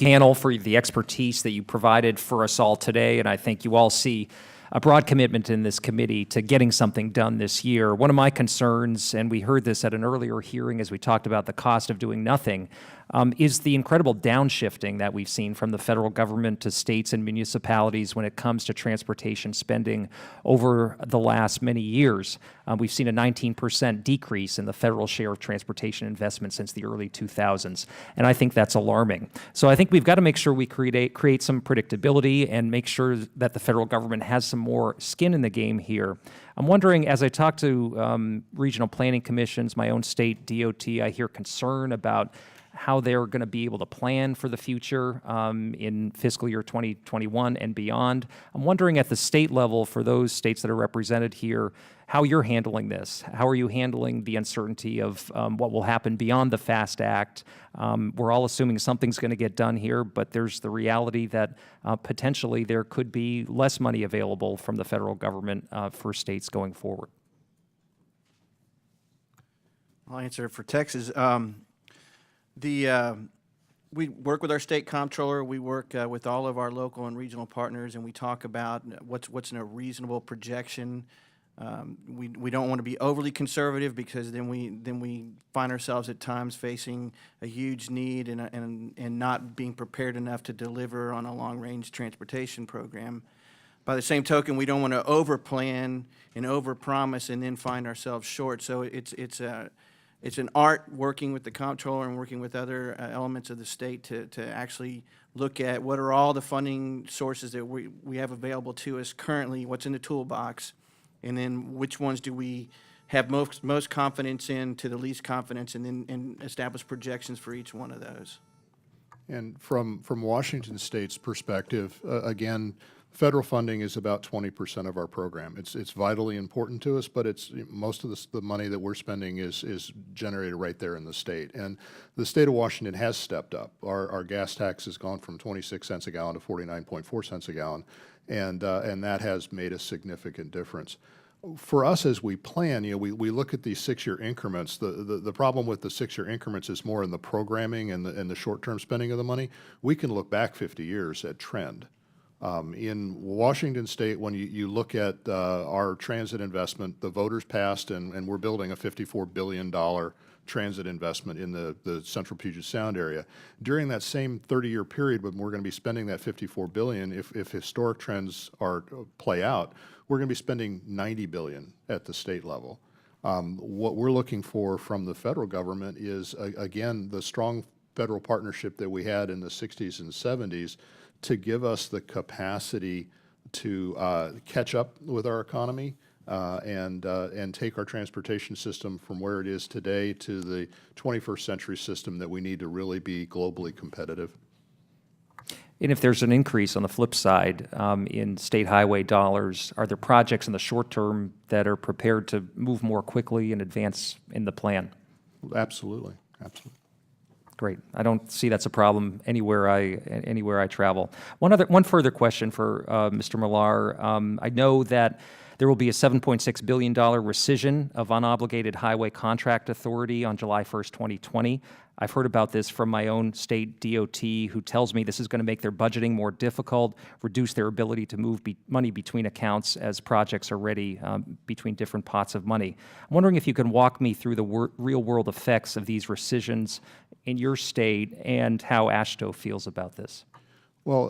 panel for the expertise that you provided for us all today, and I think you all see a broad commitment in this committee to getting something done this year. One of my concerns, and we heard this at an earlier hearing as we talked about the cost of doing nothing, is the incredible downshifting that we've seen from the federal government to states and municipalities when it comes to transportation spending over the last many years. We've seen a 19% decrease in the federal share of transportation investment since the early 2000s, and I think that's alarming. So I think we've got to make sure we create some predictability and make sure that the federal government has some more skin in the game here. I'm wondering, as I talk to regional planning commissions, my own state DOT, I hear concern about how they're going to be able to plan for the future in fiscal year 2021 and beyond. I'm wondering at the state level, for those states that are represented here, how you're handling this. How are you handling the uncertainty of what will happen beyond the FAST Act? We're all assuming something's going to get done here, but there's the reality that potentially there could be less money available from the federal government for states going forward. I'll answer for Texas. We work with our state comptroller. We work with all of our local and regional partners, and we talk about what's in a reasonable projection. We don't want to be overly conservative because then we find ourselves at times facing a huge need and not being prepared enough to deliver on a long-range transportation program. By the same token, we don't want to overplan and overpromise and then find ourselves short. So it's an art working with the comptroller and working with other elements of the state to actually look at what are all the funding sources that we have available to us currently, what's in the toolbox, and then which ones do we have most confidence in to the least confidence, and then establish projections for each one of those. And from Washington State's perspective, again, federal funding is about 20% of our program. It's vitally important to us, but most of the money that we're spending is generated right there in the state. And the state of Washington has stepped up. Our gas tax has gone from 26 cents a gallon to 49.4 cents a gallon, and that has made a significant difference. For us, as we plan, we look at these 6-year increments. The problem with the 6-year increments is more in the programming and the short-term spending of the money. We can look back 50 years at trend. In Washington State, when you look at our transit investment, the voters passed, and we're building a $54 billion transit investment in the central Puget Sound area. During that same 30-year period, when we're going to be spending that $54 billion, if historic trends play out, we're going to be spending $90 billion at the state level. What we're looking for from the federal government is, again, the strong federal partnership that we had in the 60s and 70s to give us the capacity to catch up with our economy and take our transportation system from where it is today to the 21st century system that we need to really be globally competitive. And if there's an increase on the flip side in state highway dollars, are there projects in the short term that are prepared to move more quickly and advance in the plan? Absolutely, absolutely. Great. I don't see that's a problem anywhere I travel. One further question for Mr. Millar. I know that there will be a $7.6 billion rescission of unobligated highway contract authority on July 1st, 2020. I've heard about this from my own state DOT, who tells me this is going to make their budgeting more difficult, reduce their ability to move money between accounts as projects are ready between different pots of money. I'm wondering if you can walk me through the real-world effects of these rescissions in your state and how AASHTO feels about this. Well,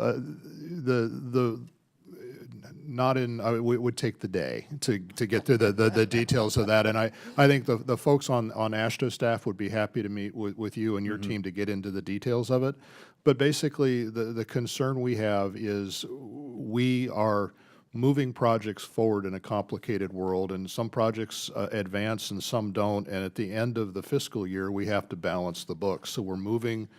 it would take the day to get through the details of that, and I think the folks on AASHTO staff would be happy to meet with you and your team to get into the details of it. But basically, the concern we have is we are moving projects forward in a complicated world, and some projects advance and some don't, and at the end of the fiscal year, we have to balance the books. So we're moving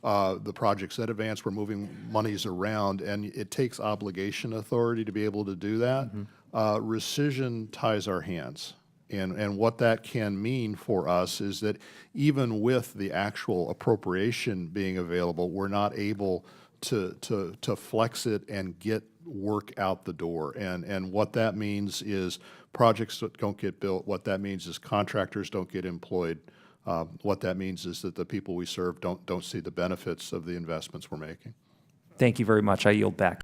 the projects that advance, we're moving monies around, and it takes obligation authority to be able to do that. Rescission ties our hands. And what that can mean for us is that even with the actual appropriation being available, we're not able to flex it and get work out the door. And what that means is projects that don't get built. What that means is contractors don't get employed. what that means is that the people we serve don't see the benefits of the investments we're making. Thank you very much. I yield back.